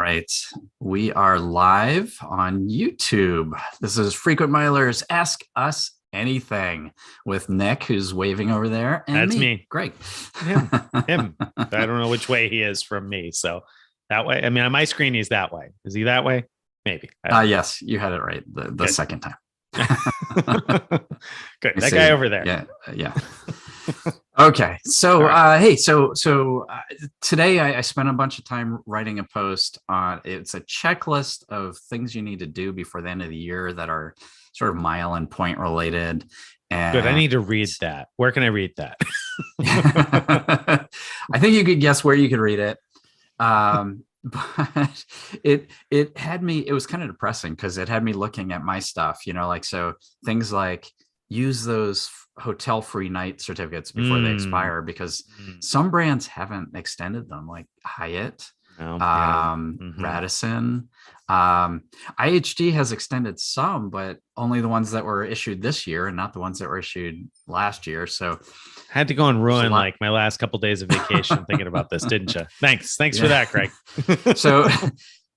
right. We are live on YouTube. This is Frequent Milers Ask Us Anything with Nick, who's waving over there. And That's me. Greg. Him. I don't know which way he is from me. So that way, I mean, on my screen, he's that way. Is he that way? Maybe. Yes, you had it right the second time. Good. That guy over there. Yeah. Okay. So, hey, so today I spent a bunch of time writing a post on, it's a checklist of things you need to do before the end of the year that are sort of mile and point related. And good. I need to read that. Where can I read that? I think you could guess where you could read it. But it had me, it was kind of depressing because it had me looking at my stuff, like, so things like use those hotel free night certificates before they expire, because some brands haven't extended them, like Hyatt, Radisson, IHG has extended some, but only the ones that were issued this year and not the ones that were issued last year. So I had to go and ruin like my last couple of days of vacation thinking about this, didn't you? Thanks for that, Greg. So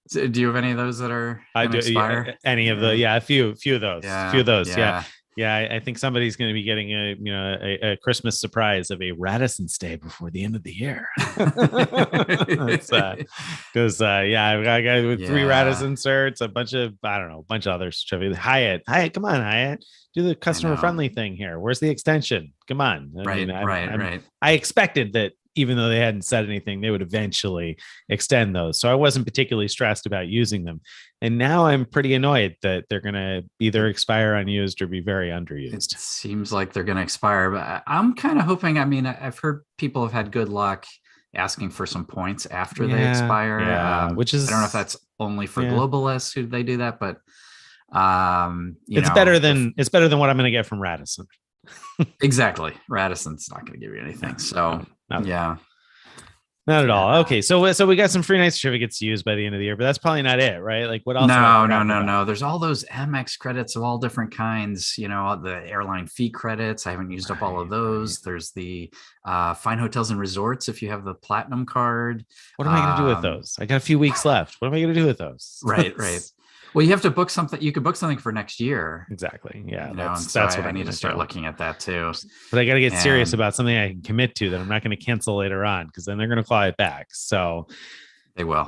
do you have any of those that are expire? Yeah, any of the a few of those. Yeah, I think somebody's going to be getting a Christmas surprise of a Radisson stay before the end of the year. Because I got with 3 Radisson certs, a bunch of other certificates. Hyatt, come on, Hyatt, do the customer friendly thing here. Where's the extension? Come on. Right. I expected that. Even though they hadn't said anything, they would eventually extend those. So I wasn't particularly stressed about using them. And now I'm pretty annoyed that they're going to either expire unused or be very underused. It seems like they're going to expire, but I'm kind of hoping, I've heard people have had good luck asking for some points after they expire. Which is, I don't know if that's only for globalists who they do that, but it's better than what I'm going to get from Radisson. Exactly. Radisson's not going to give you anything. So not at all. Okay, so we got some free night certificates to use by the end of the year, but that's probably not it, right? Like what else? No. There's all those Amex credits of all different kinds. The airline fee credits. I haven't used up all of those. There's the fine hotels and resorts if you have the platinum card. What am I going to do with those? I got a few weeks left. What am I going to do with those? Right. Well, you have to book something. You could book something for next year. Exactly. Yeah. That's what I need to start looking at that too. But I got to get serious about something I can commit to that I'm not going to cancel later on, because then they're going to claw it back. So they will.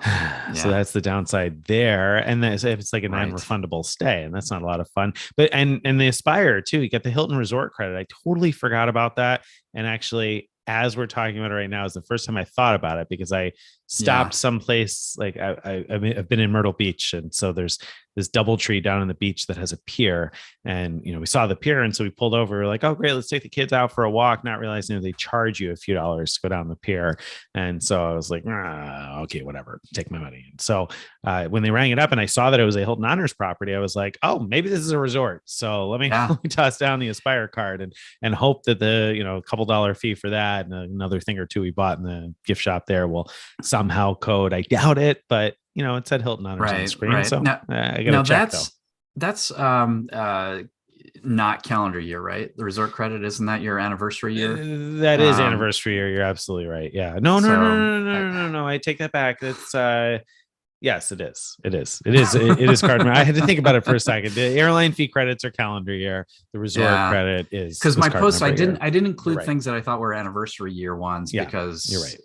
So that's the downside there. And then if it's like a non-refundable stay, and that's not a lot of fun. But and the Aspire too, you get the Hilton Resort credit. I totally forgot about that. And actually, as we're talking about it right now, is the first time I thought about it, because I stopped someplace, like I've been in Myrtle Beach, and so there's this DoubleTree down on the beach that has a pier, and we saw the pier, and so we pulled over. We're like, oh great, let's take the kids out for a walk, not realizing that they charge you a few dollars to go down the pier. And so I was like, okay, whatever, take my money. And so when they rang it up and I saw that it was a Hilton Honors property, I was like, oh, maybe this is a resort, so let me toss down the Aspire card and hope that the couple dollar fee for that and another thing or two we bought in the gift shop there will somehow code. I doubt it, but it said Hilton Honors on the screen. Right. So I got to check though. That's not calendar year, right? The resort credit, isn't that your anniversary year? That is anniversary year. You're absolutely right. Yeah. No. I take that back. It's yes, it is. It is card. I had to think about it for a second. The airline fee credits are calendar year. The resort credit is, because my post, I didn't include things that I thought were anniversary year ones, because you're right.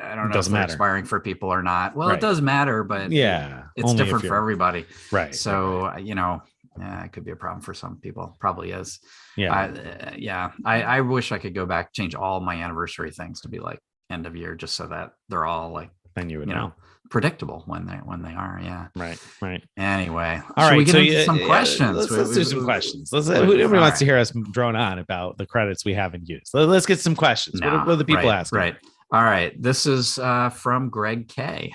I don't know if they're expiring for people or not. Well, it does matter, but it's different for everybody. Right. So, it could be a problem for some people. Probably is. Yeah. I wish I could go back, change all my anniversary things to be like end of year, just so that they're all like, then you would know, predictable when they are. Yeah. Right. Anyway. All right. We get into some questions. Let's do some questions. Everybody wants to hear us drone on about the credits we haven't used. Let's get some questions. What are the people asking? Right. All right. This is from Greg K.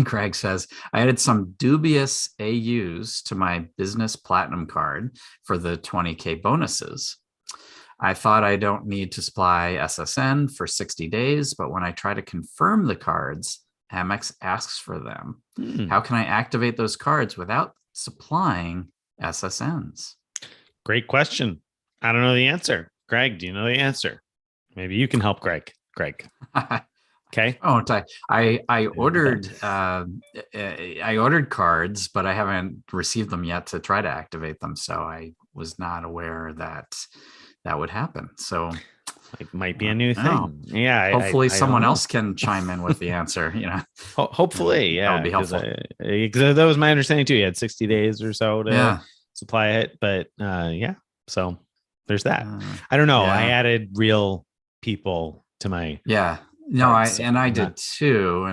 Greg says, I added some dubious AUs to my business platinum card for the 20K bonuses. I thought I don't need to supply SSN for 60 days, but when I try to confirm the cards, Amex asks for them. How can I activate those cards without supplying SSNs? Great question. I don't know the answer. Greg, do you know the answer? Maybe you can help Greg. Okay. Oh, I ordered cards, but I haven't received them yet to try to activate them. So I was not aware that that would happen. So It might be a new thing. Yeah. Hopefully I don't someone know. else can chime in with the answer, Hopefully, that would yeah, be because helpful. that was my understanding too. You had 60 days or so to Yeah. supply it, but yeah, so there's that. Uh, I don't know. I yeah. added real people to my Yeah. No, cards, so I I'm did not. too.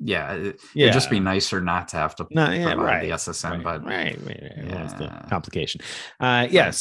It'd just be Yeah, nicer not to have to no, yeah, provide the right. SSN, Right, but right, right, right. Well, that's the yeah. complication. Yeah. Right.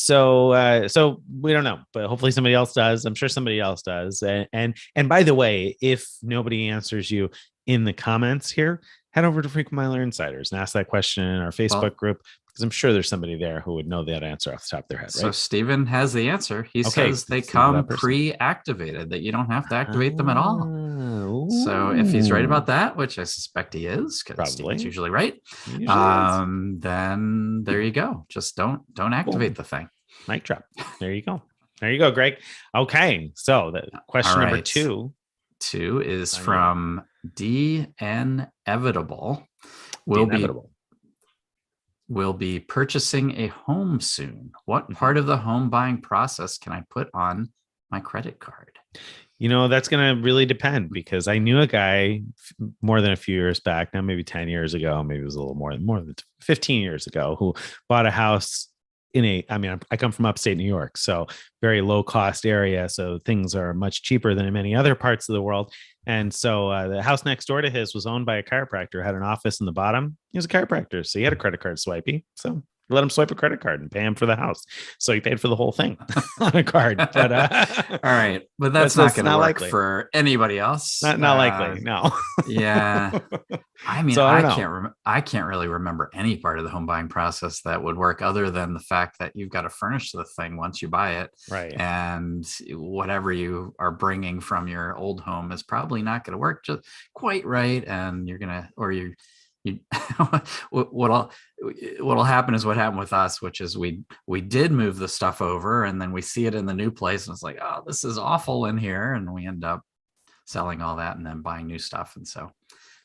So we don't know, but hopefully somebody else does. I'm sure somebody else does. And by the way, if nobody answers you in the comments here, head over to Frequent Miler Insiders and ask that question in our Facebook Well, group, because I'm sure there's somebody there who would know that answer off the top of their head, so right? Stephen has the answer. He Okay, says they let's leave that come person. pre-activated, that you don't have to Ah, activate them at all. So if he's right ooh, about that, which I suspect he is, because Stephen's probably. usually right, He usually is. then there you go. Just don't activate Boom. the thing. Mic drop. There you go. There you go, Greg. Okay. So the All question number right. 2. Two is On you. from D Inevitable. The Will be inevitable. will be purchasing a home soon. What Mhm. part of the home buying process can I put on my credit card? That's going to really depend, because I knew a guy more than a few years back, now maybe 10 years ago, maybe it was a little more than 15 years ago, who bought a house I come from upstate New York, so very low cost area. So things are much cheaper than in many other parts of the world. And so the house next door to his was owned by a chiropractor, had an office in the bottom. He was a chiropractor, so he had a credit card swipey. So let him swipe a credit card and pay him for the house. So he paid for the whole thing on a card. But All right, but that's not that's going to not work likely. for anybody else. Not likely. No. Yeah, I mean, So I don't know. I can't really remember any part of the home buying process that would work, other than the fact that you've got to furnish the thing once you buy it, Right. and whatever you are bringing from your old home is probably not going to work just quite right, and you're gonna or you what'll happen is what happened with us, which is we did move the stuff over, and then we see it in the new place, and it's like, oh, this is awful in here, and we end up selling all that and then buying new stuff. And so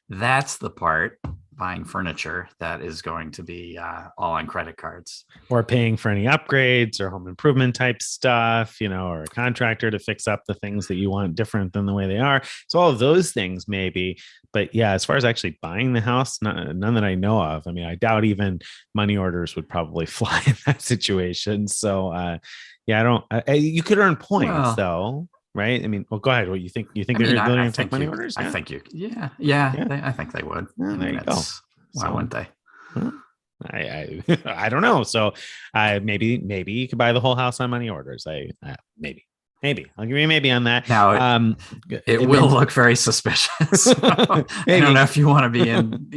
that's the part, buying furniture, that is going to be all on credit cards. Or paying for any upgrades or home improvement type stuff, or a contractor to fix up the things that you want different than the way they are. So all of those things maybe, but yeah, as far as actually buying the house, none that I know of. I mean, I doubt even money orders would probably fly in that situation. So yeah, I don't, you could earn points Well, though. Right. I mean, well, go ahead. What you think? You think I mean, they're going to take money orders? I Yeah. think you, yeah, Yeah. I think they would. Well, I there mean, you go. why wouldn't they? Well, I don't know. So maybe you could buy the whole house on money orders. Maybe I'll give you maybe on that. Now it will look very suspicious. So I don't know if you want to be in,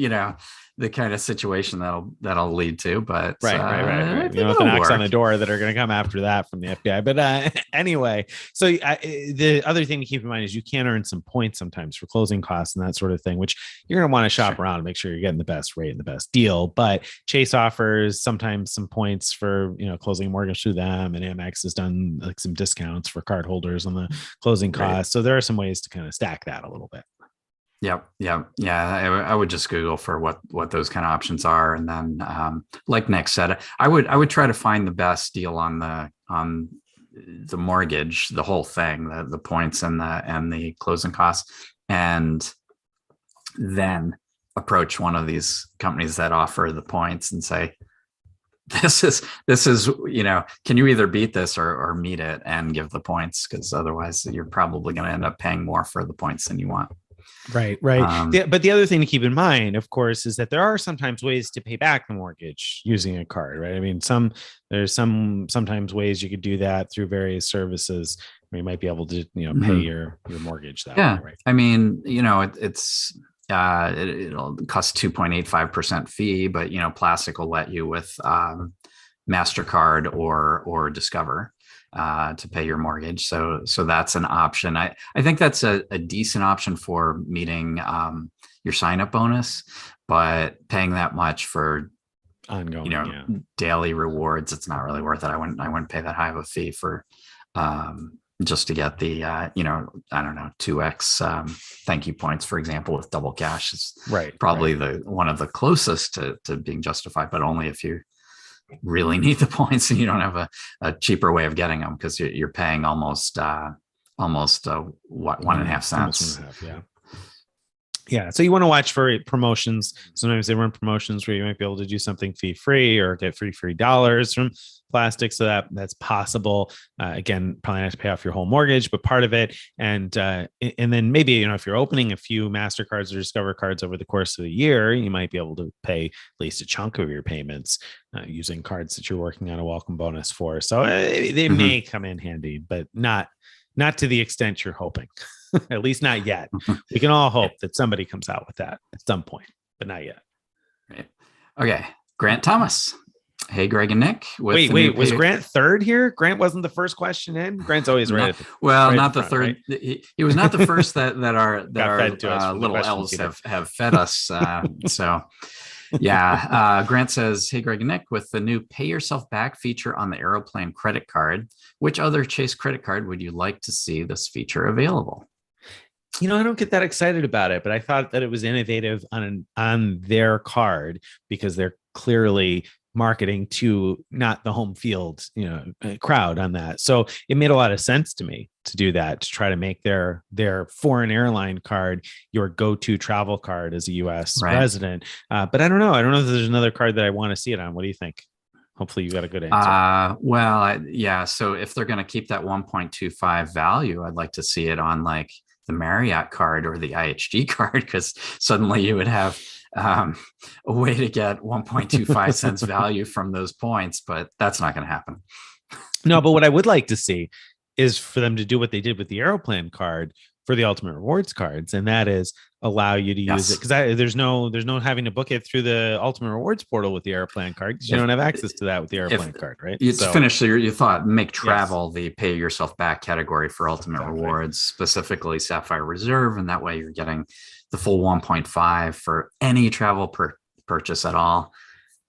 the kind of situation that'll lead to, but right. I think You know, the knocks work. on the door that are going to come after that from the FBI. But anyway, so the other thing to keep in mind is you can earn some points sometimes for closing costs and that sort of thing, which you're going to want to shop around and make sure you're getting the best rate and the best deal. But Chase offers sometimes some points for closing a mortgage through them, and Amex has done like some discounts for card holders on the closing costs. So there are some ways to kind of stack that a little bit. Yep. I would just Google for what those kind of options are, and then like Nick said, I would try to find the best deal on the mortgage, the whole thing, the points and the closing costs, and then approach one of these companies that offer the points and say, this is can you either beat this or meet it and give the points, because otherwise you're probably going to end up paying more for the points than you want. Right. But the other thing to keep in mind, of course, is that there are sometimes ways to pay back the mortgage using a card, right? I mean, there's sometimes ways you could do that through various services where you might be able to, pay your mortgage that way, right? I mean, it'll cost 2.85% fee, but Plastiq will let you with MasterCard or Discover to pay your mortgage. So that's an option. I think that's a decent option for meeting your sign-up bonus, but paying that much for ongoing, daily rewards, it's not really worth it. I wouldn't pay that high of a fee for just to get the, I don't know, 2x thank you points, for example, with double cash is probably the one of the closest to being justified, but only if you really need the points and you don't have a cheaper way of getting them, because you're paying almost 1.5 cents. Yeah. So you want to watch for promotions. Sometimes they run promotions where you might be able to do something fee-free or get free dollars from Plastiq. So that's possible. Again, probably not to pay off your whole mortgage, but part of it. And then maybe, if you're opening a few MasterCards or Discover cards over the course of the year, you might be able to pay at least a chunk of your payments using cards that you're working on a welcome bonus for. So they may come in handy, but not to the extent you're hoping. At least not yet. We can all hope that somebody comes out with that at some point, but not yet. Right. Okay. Grant Thomas. Hey, Greg and Nick. Wait, was Grant third here? Grant wasn't the first question in? Grant's always right. Not the third. Right? He was not the first that our little elves have fed us. So yeah. Grant says, hey, Greg and Nick, with the new pay yourself back feature on the Aeroplan credit card, which other Chase credit card would you like to see this feature available? I don't get that excited about it, but I thought that it was innovative on their card because they're clearly marketing to not the home field, crowd on that. So it made a lot of sense to me to do that, to try to make their foreign airline card your go-to travel card as a U.S. resident. But I don't know. I don't know if there's another card that I want to see it on. What do you think? Hopefully you got a good answer. So if they're going to keep that 1.25 value, I'd like to see it on like the Marriott card or the IHG card, because suddenly you would have a way to get 1.25 cents value from those points, but that's not going to happen. No, but what I would like to see is for them to do what they did with the Aeroplan card for the Ultimate Rewards cards, and that is allow you to use it, because there's no having to book it through the Ultimate Rewards portal with the Aeroplan card, because you don't have access to that with the Aeroplan card, right? To finish your thought, make travel the pay yourself back category for Ultimate Rewards, specifically Sapphire Reserve, and that way you're getting the full 1.5 for any travel purchase at all.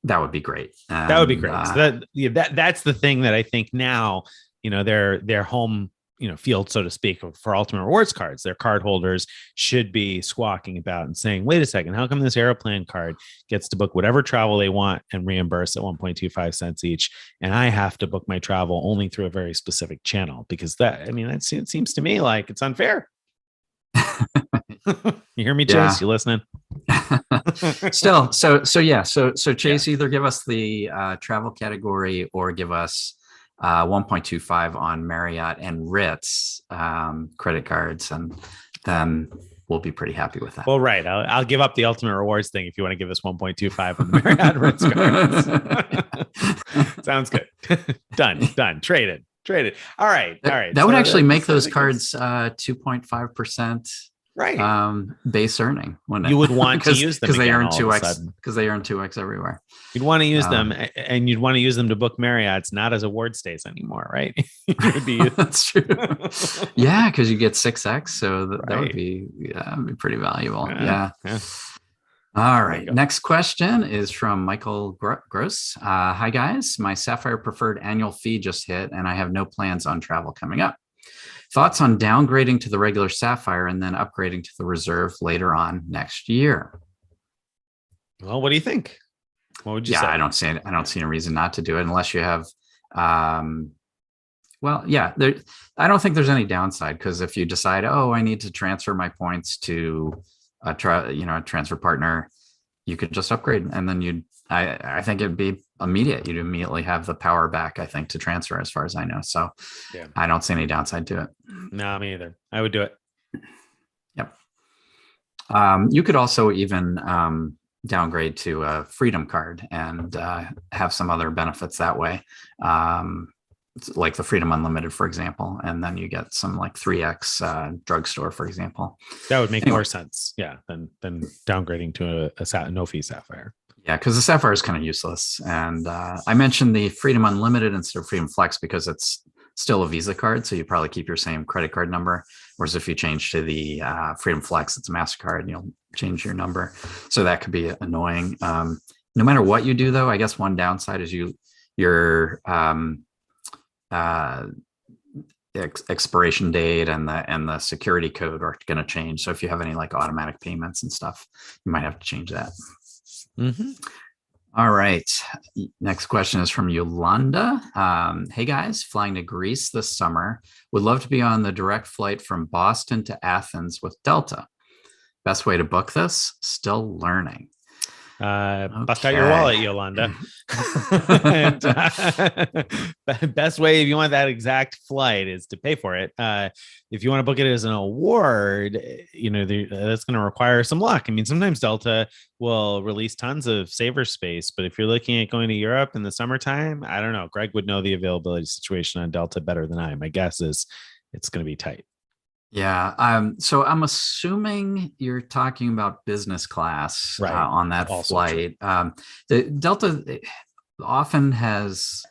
That would be great. That would be great. So that's the thing that I think now, their home field, so to speak, for Ultimate Rewards cards, their card holders should be squawking about and saying, wait a second, how come this Aeroplan card gets to book whatever travel they want and reimburse at 1.25 cents each, and I have to book my travel only through a very specific channel? Because it seems to me like it's unfair. You hear me, Chase? Yeah. You listening? Still, so Chase, either give us the travel category or give us 1.25 on Marriott and Ritz credit cards, and then we'll be pretty happy with that. Well, right. I'll give up the Ultimate Rewards thing if you want to give us 1.25 on the Marriott Ritz cards. Sounds good. Done. Traded. All right. That would actually make those cards 2.5%. Right. Base earning, wouldn't it? You would want to use them because they earn 2x everywhere. You'd want to use them, and you'd want to use them to book Marriott's, not as award stays anymore, right? That's true. Yeah, because you get 6x, so that would be pretty valuable. Yeah. All right. Next question is from Michael Gross. Hi guys, my Sapphire Preferred annual fee just hit, and I have no plans on travel coming up. Thoughts on downgrading to the regular Sapphire and then upgrading to the Reserve later on next year? Well, what do you think? What would you say? I don't see a reason not to do it unless you have. I don't think there's any downside, because if you decide, I need to transfer my points to a transfer partner, you could just upgrade, and then I think it'd be immediate. You'd immediately have the power back, I think, to transfer, as far as I know. So I don't see any downside to it. No, me either. I would do it. Yep. You could also even downgrade to a Freedom card and have some other benefits that way. Like the Freedom Unlimited, for example, and then you get some like 3x drugstore, for example. That would make more sense, than downgrading to a no-fee Sapphire. Yeah, because the Sapphire is kind of useless. And I mentioned the Freedom Unlimited instead of Freedom Flex because it's still a Visa card, so you probably keep your same credit card number. Whereas if you change to the Freedom Flex, it's a MasterCard, and you'll change your number. So that could be annoying. No matter what you do, though, I guess one downside is expiration date and the security code are going to change. So if you have any like automatic payments and stuff, you might have to change that. Mm-hmm. All right. Next question is from Yolanda. Hey guys, flying to Greece this summer. Would love to be on the direct flight from Boston to Athens with Delta. Best way to book this? Still learning. Bust out your wallet, Yolanda. And, best way, if you want that exact flight, is to pay for it. If you want to book it as an award, that's going to require some luck. I mean, sometimes Delta will release tons of saver space, but if you're looking at going to Europe in the summertime, I don't know. Greg would know the availability situation on Delta better than I. My guess is it's going to be tight. Yeah. So I'm assuming you're talking about business class on that flight. The Delta often has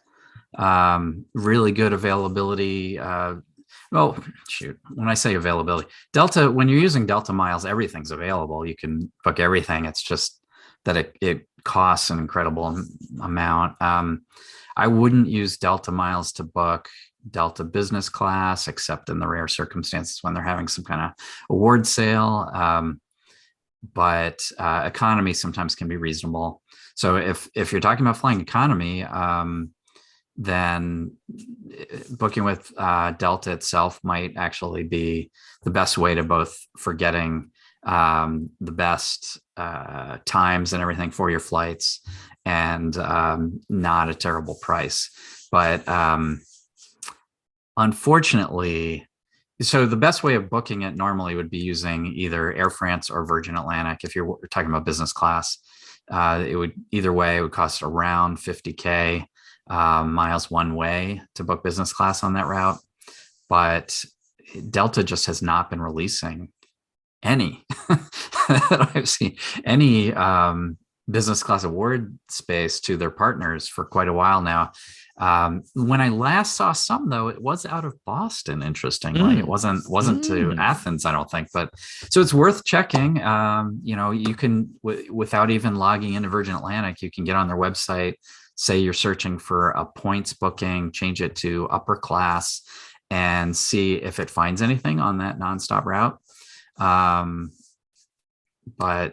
really good availability. Well, shoot, when I say availability, Delta, when you're using Delta miles, everything's available. You can book everything. It's just that it costs an incredible amount. I wouldn't use Delta miles to book Delta business class, except in the rare circumstances when they're having some kind of award sale. But economy sometimes can be reasonable. So if you're talking about flying economy, then booking with Delta itself might actually be the best way to both for getting the best times and everything for your flights, and not a terrible price. But unfortunately, so the best way of booking it normally would be using either Air France or Virgin Atlantic. If you're talking about business class, it would either way, it would cost around 50K miles one way to book business class on that route. But Delta just has not been releasing any that I've seen, any business class award space to their partners for quite a while now. When I last saw some, though, it was out of Boston. Interestingly, it wasn't to Athens, I don't think. But so it's worth checking. You can, without even logging into Virgin Atlantic, you can get on their website, say you're searching for a points booking, change it to upper class, and see if it finds anything on that nonstop route. But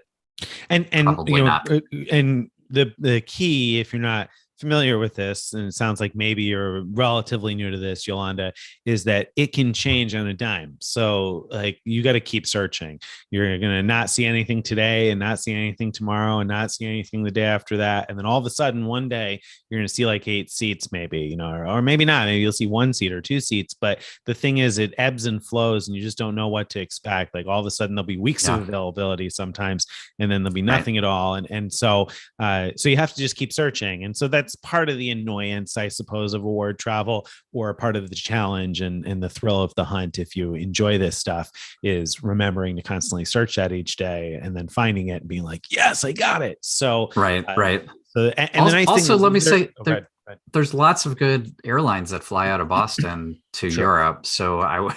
probably not. And the key, if you're not familiar with this, and it sounds like maybe you're relatively new to this, Yolanda, is that it can change on a dime. So like you got to keep searching. You're going to not see anything today and not see anything tomorrow and not see anything the day after that. And then all of a sudden one day you're going to see like 8 seats, maybe, or maybe not. Maybe you'll see 1 seat or 2 seats. But the thing is, it ebbs and flows and you just don't know what to expect. Like all of a sudden there'll be weeks of availability sometimes, and then there'll be nothing at all. And so you have to just keep searching. And so that's part of the annoyance, I suppose, of award travel, or part of the challenge and the thrill of the hunt. If you enjoy this stuff, is remembering to constantly search that each day and then finding it and being like, yes, I got it. So right. So and also, the nice thing is, let me say, there's lots of good airlines that fly out of Boston to Europe. So I would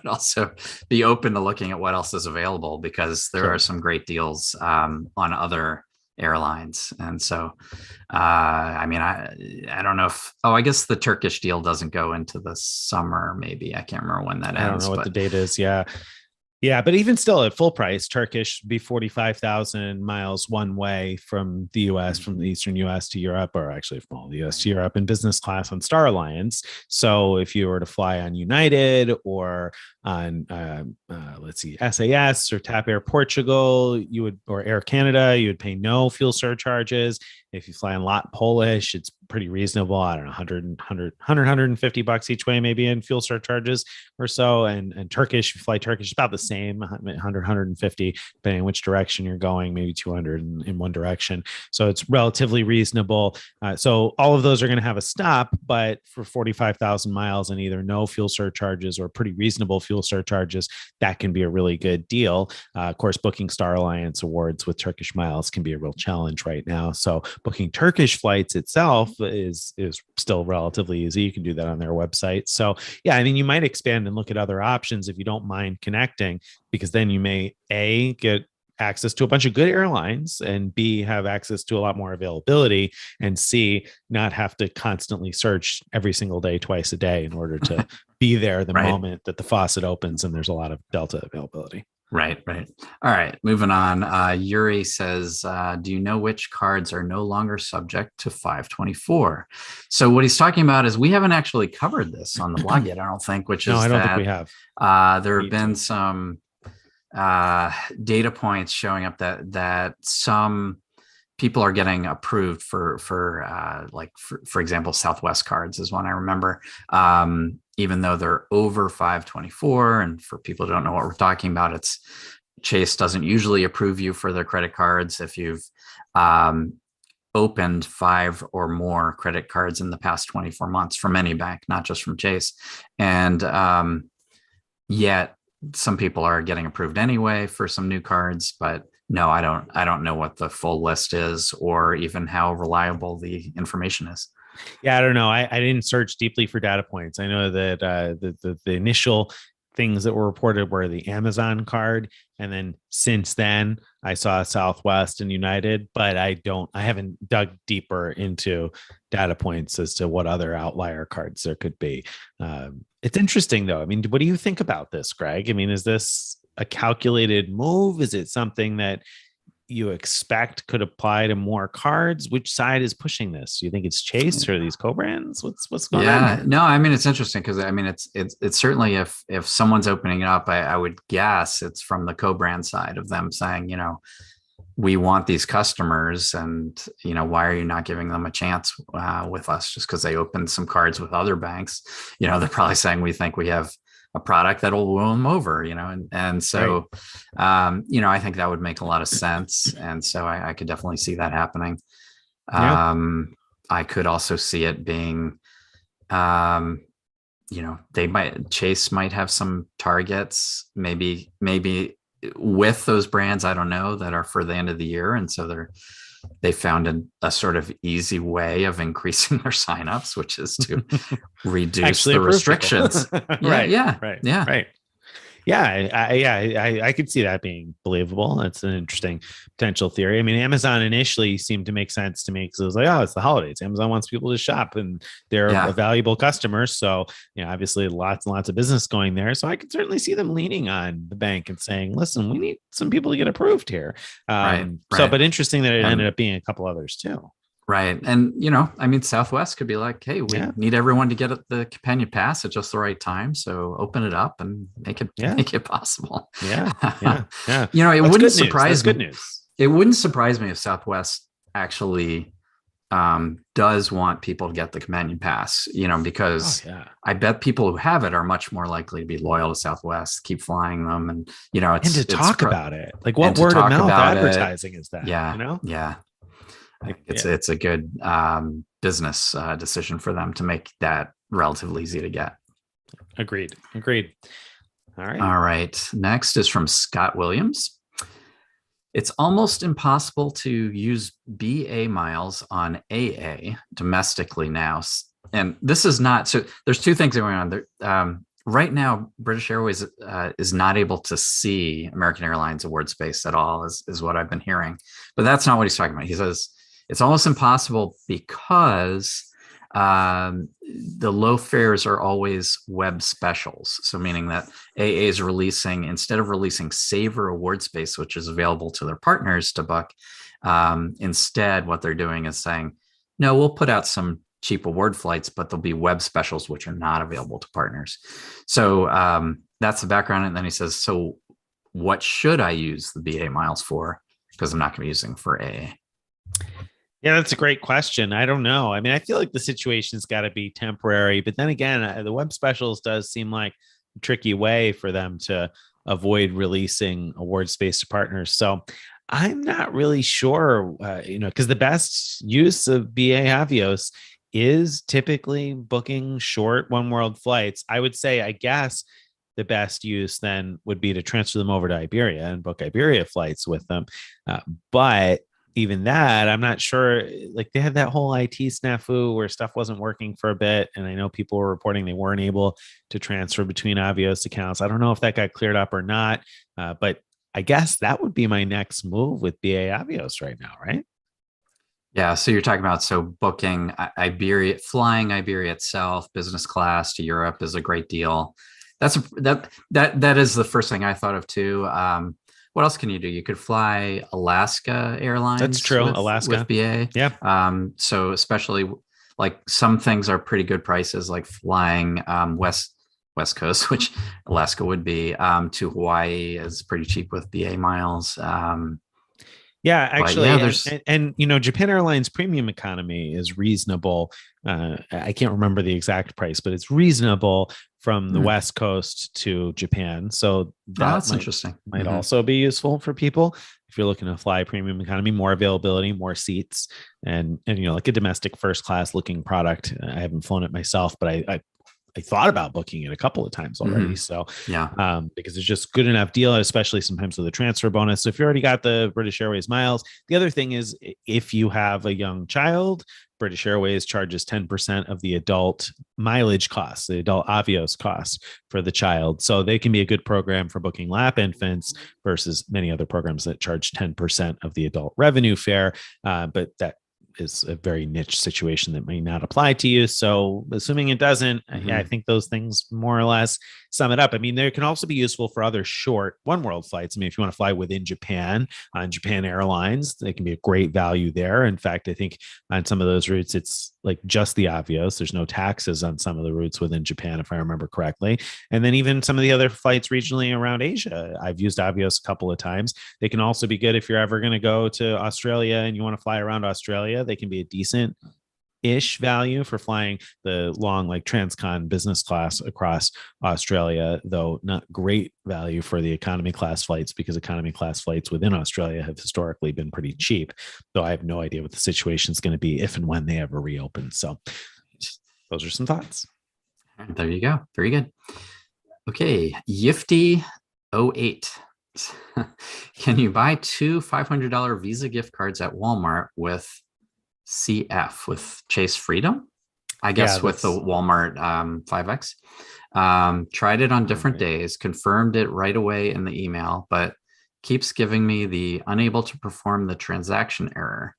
also be open to looking at what else is available, because there are some great deals on other airlines. And so I don't know if I guess the Turkish deal doesn't go into the summer, maybe. I can't remember when that ends. I don't know what the date is. Yeah, but even still, at full price, Turkish would be 45,000 miles one way from the U.S., from the Eastern U.S. to Europe, or actually from all the U.S. to Europe, in business class on Star Alliance. So if you were to fly on United or on, SAS or TAP Air Portugal, or Air Canada, you would pay no fuel surcharges. If you fly on LOT Polish, it's pretty reasonable. I don't know, $150 each way, maybe, in fuel surcharges or so. And Turkish, if you fly Turkish, about the same, 150, depending on which direction you're going, maybe 200 in one direction. So it's relatively reasonable. So all of those are going to have a stop, but for 45,000 miles and either no fuel surcharges or pretty reasonable fuel surcharges, that can be a really good deal. Of course, booking Star Alliance awards with Turkish miles can be a real challenge right now. So booking Turkish flights itself is still relatively easy. You can do that on their website. So yeah, I mean, you might expand and look at other options if you don't mind connecting, because then you may get access to a bunch of good airlines, and B, have access to a lot more availability, and C, not have to constantly search every single day, twice a day in order to be there the moment that the faucet opens and there's a lot of Delta availability. Right. All right, moving on. Yuri says, do you know which cards are no longer subject to 524? So what he's talking about is we haven't actually covered this on the blog yet, I don't think, which is I don't think we have. There have been some data points showing up that some people are getting approved for example, Southwest cards is one I remember, even though they're over 524. And for people who don't know what we're talking about, it's Chase doesn't usually approve you for their credit cards if you've opened 5 or more credit cards in the past 24 months from any bank, not just from Chase. And yet some people are getting approved anyway for some new cards, but no, I don't know what the full list is or even how reliable the information is. Yeah, I don't know. I didn't search deeply for data points. I know that the initial things that were reported were the Amazon card, and then since then I saw Southwest and United, but I haven't dug deeper into data points as to what other outlier cards there could be. It's interesting though. I mean, what do you think about this, Greg? I mean, is this a calculated move? Is it something that you expect could apply to more cards? Which side is pushing this? Do you think it's Chase or these co-brands? What's going on here? No, I mean, it's interesting because I mean, it's certainly if someone's opening it up, I would guess it's from the co-brand side of them saying, we want these customers, and why are you not giving them a chance with us just because they opened some cards with other banks? They're probably saying we think we have a product that'll win them over, and so, I think that would make a lot of sense. And so I could definitely see that happening. I could also see it being, Chase might have some targets, maybe with those brands, I don't know, that are for the end of the year. And so they found a sort of easy way of increasing their signups, which is to reduce the restrictions. Right. I could see that being believable. That's an interesting potential theory. I mean, Amazon initially seemed to make sense to me because it was like, oh, it's the holidays. Amazon wants people to shop, and they're a valuable customer. So, obviously lots and lots of business going there. So I could certainly see them leaning on the bank and saying, listen, we need some people to get approved here. So, but interesting that it ended up being a couple others too. Right. And, I mean, Southwest could be like, hey, we need everyone to get the companion pass at just the right time. So open it up and make it possible. It wouldn't surprise me. Good news. It wouldn't surprise me if Southwest actually does want people to get the companion pass, because I bet people who have it are much more likely to be loyal to Southwest, keep flying them. And, talk about it. Like, what word of mouth advertising is that? Yeah. It's a good business decision for them to make that relatively easy to get. Agreed. All right. Next is from Scott Williams. It's almost impossible to use BA miles on AA domestically now. And this is not, so there's two things going on there. Right now, British Airways is not able to see American Airlines award space at all, is what I've been hearing. But that's not what he's talking about. He says, it's almost impossible because the low fares are always web specials. So meaning that AA is releasing, instead of releasing Saver award space, which is available to their partners to book, instead what they're doing is saying, no, we'll put out some cheap award flights, but there'll be web specials which are not available to partners. So that's the background. And then he says, so what should I use the BA miles for? Because I'm not going to be using for AA. Yeah, that's a great question. I don't know. I mean, I feel like the situation's got to be temporary, but then again, the web specials does seem like a tricky way for them to avoid releasing award space to partners. So I'm not really sure, because the best use of BA Avios is typically booking short one world flights. I would say, I guess, the best use then would be to transfer them over to Iberia and book Iberia flights with them. But even that, I'm not sure. Like, they had that whole IT snafu where stuff wasn't working for a bit. And I know people were reporting they weren't able to transfer between Avios accounts. I don't know if that got cleared up or not. But I guess that would be my next move with BA Avios right now, right? Yeah, so you're talking about booking Iberia, flying Iberia itself, business class to Europe is a great deal. That is the first thing I thought of too. What else can you do? You could fly Alaska Airlines. That's true. Alaska with BA. Yeah. So especially like some things are pretty good prices, like flying West Coast, which Alaska would be, to Hawaii is pretty cheap with BA miles. Yeah, actually, yeah, and Japan Airlines premium economy is reasonable. I can't remember the exact price, but it's reasonable from the West Coast to Japan. So that's interesting. Might also be useful for people if you're looking to fly premium economy, more availability, more seats, and like a domestic first class looking product. I haven't flown it myself, but I thought about booking it a couple of times already. So yeah, because it's just good enough deal, especially sometimes with the transfer bonus. So if you already got the British Airways miles, the other thing is if you have a young child, British Airways charges 10% of the adult mileage costs, the adult Avios costs for the child. So they can be a good program for booking lap infants versus many other programs that charge 10% of the adult revenue fare. But that is a very niche situation that may not apply to you. So assuming it doesn't, yeah, I think those things more or less sum it up. I mean, they can also be useful for other short one world flights. I mean, if you want to fly within Japan on Japan Airlines, they can be a great value there. In fact, I think on some of those routes, it's like just the Avios. There's no taxes on some of the routes within Japan, if I remember correctly. And then even some of the other flights regionally around Asia, I've used Avios a couple of times. They can also be good if you're ever going to go to Australia and you want to fly around Australia. They can be a decent ish value for flying the long like transcon business class across Australia, though not great value for the economy class flights because economy class flights within Australia have historically been pretty cheap, though I have no idea what the situation is going to be if and when they ever reopen. So those are some thoughts. There you go. Very good. Okay, Yifty 08. Can you buy two $500 Visa gift cards at Walmart with CF, with Chase Freedom? I guess with the Walmart 5X. Tried it on different days, confirmed it right away in the email, but keeps giving me the unable to perform the transaction error.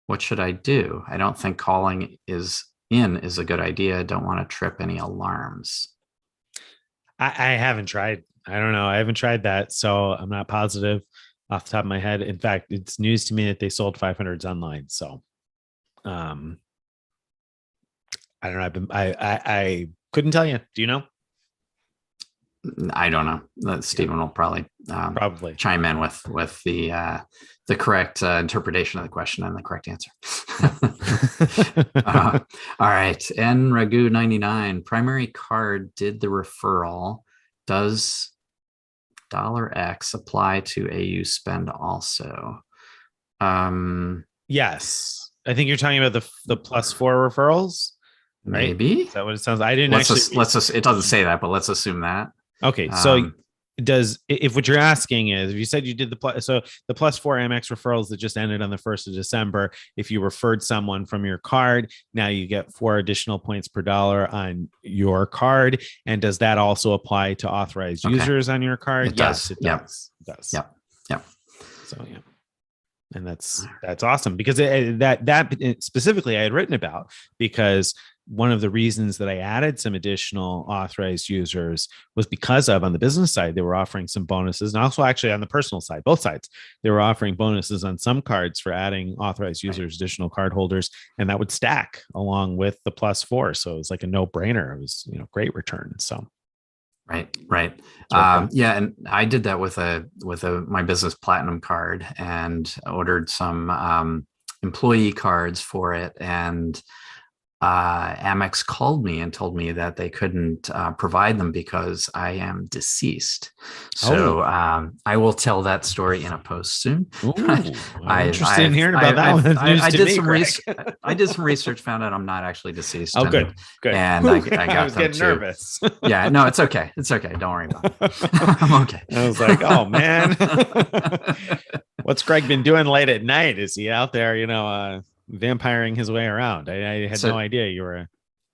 What should I do? I don't think calling is a good idea. Don't want to trip any alarms. I haven't tried. I don't know. I haven't tried that. So I'm not positive off the top of my head. In fact, it's news to me that they sold 500s online. So I don't know. I couldn't tell you. Do you know? I don't know. Stephen will probably chime in with the correct interpretation of the question and the correct answer. All right. N Ragu 99 primary card did the referral. Does $X apply to AU spend also? Yes. I think you're talking about the +4 referrals. Right? Maybe. Is that what it sounds? I didn't let's it doesn't say that, but let's assume that. Okay. So if what you're asking is, if you said you did the +4 Amex referrals that just ended on the 1st of December, if you referred someone from your card, now you get 4 additional points per dollar on your card. And does that also apply to authorized users on your card? Yes, it does. It does. Yep. So, yeah. And that's awesome because that specifically I had written about, because one of the reasons that I added some additional authorized users was because on the business side, they were offering some bonuses, and also actually on the personal side, both sides, they were offering bonuses on some cards for adding authorized users, additional card holders, and that would stack along with the +4. So it was like a no brainer. It was, great return. So. Right. Yeah. And I did that with my business platinum card and ordered some employee cards for it. And Amex called me and told me that they couldn't provide them because I am deceased. So I will tell that story in a post soon. I'm interested in hearing about that one. I did some research. I did some research, found out I'm not actually deceased. Oh, good. And I got I was getting nervous. Yeah, no, it's okay. It's okay. Don't worry about it. I'm okay. I was like, oh man, what's Greg been doing late at night? Is he out there, vampiring his way around? I had no idea you were a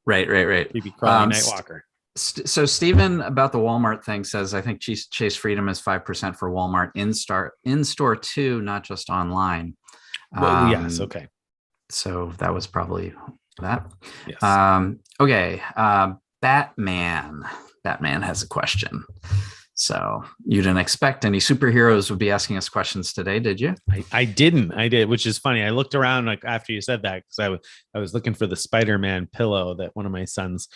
right creepy crawly night walker. So Stephen about the Walmart thing says, I think Chase Freedom is 5% for Walmart in store too, not just online. Well, yes. Okay. So that was probably that. Yes. Okay. Batman has a question. So you didn't expect any superheroes would be asking us questions today, did you? I did, which is funny. I looked around like after you said that because I was looking for the Spider-Man pillow that one of my sons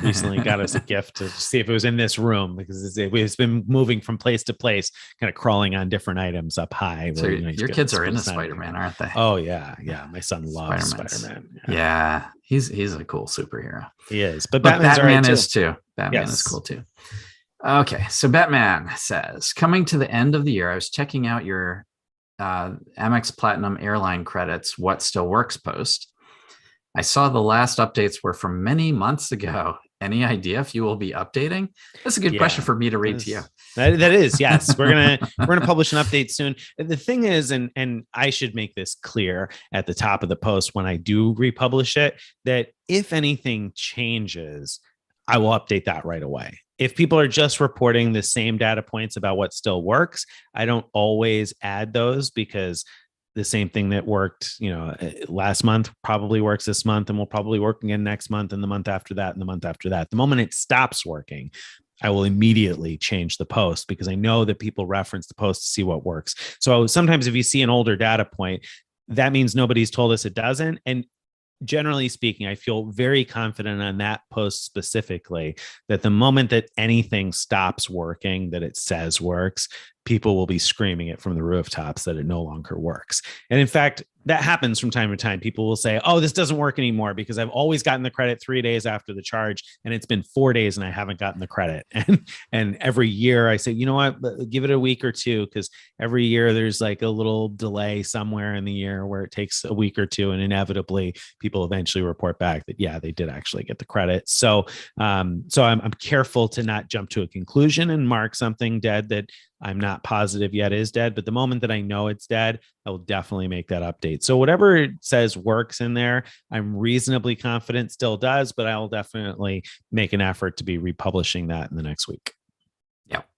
recently got us a gift to see if it was in this room, because it's been moving from place to place, kind of crawling on different items up high. So your kids are into Spider-Man, aren't they? Oh yeah. My son loves Spider-Man. Yeah, he's a cool superhero. He is, but Batman is too. Batman is cool too. Okay, so Batman says, coming to the end of the year, I was checking out your Amex Platinum airline credits, what still works post. I saw the last updates were from many months ago. Any idea if you will be updating? That's a good question for me to read to you. That is, yes. We're gonna publish an update soon. The thing is, and I should make this clear at the top of the post when I do republish it, that if anything changes, I will update that right away. If people are just reporting the same data points about what still works, I don't always add those, because the same thing that worked, last month probably works this month and will probably work again next month and the month after that and the month after that. The moment it stops working, I will immediately change the post, because I know that people reference the post to see what works. So sometimes if you see an older data point, that means nobody's told us it doesn't. And generally speaking, I feel very confident on that post specifically that the moment that anything stops working, that it says works, people will be screaming it from the rooftops that it no longer works. And in fact, that happens from time to time. People will say, oh, this doesn't work anymore because I've always gotten the credit 3 days after the charge, and it's been 4 days and I haven't gotten the credit. And every year I say, you know what, give it a week or two, because every year there's like a little delay somewhere in the year where it takes a week or two, and inevitably people eventually report back that, yeah, they did actually get the credit. So I'm careful to not jump to a conclusion and mark something dead that I'm not positive yet is dead. But the moment that I know it's dead, I will definitely make that update. So whatever it says works in there, I'm reasonably confident still does, but I will definitely make an effort to be republishing that in the next week.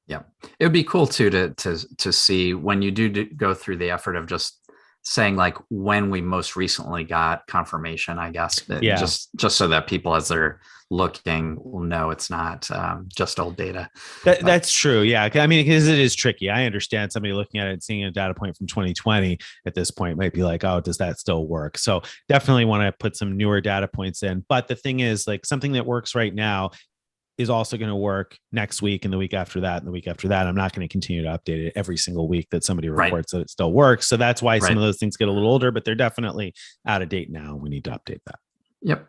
Yeah. It would be cool too to see when you do go through the effort of just saying like when we most recently got confirmation, I guess, just so that people as they're looking will know it's not just old data. That's true. Yeah. I mean, because it is tricky. I understand somebody looking at it and seeing a data point from 2020 at this point might be like, oh, does that still work? So definitely want to put some newer data points in. But the thing is, like, something that works right now is also going to work next week and the week after that and the week after that. I'm not going to continue to update it every single week that somebody reports that it still works. So that's why some of those things get a little older, but they're definitely out of date now. We need to update that. Yep.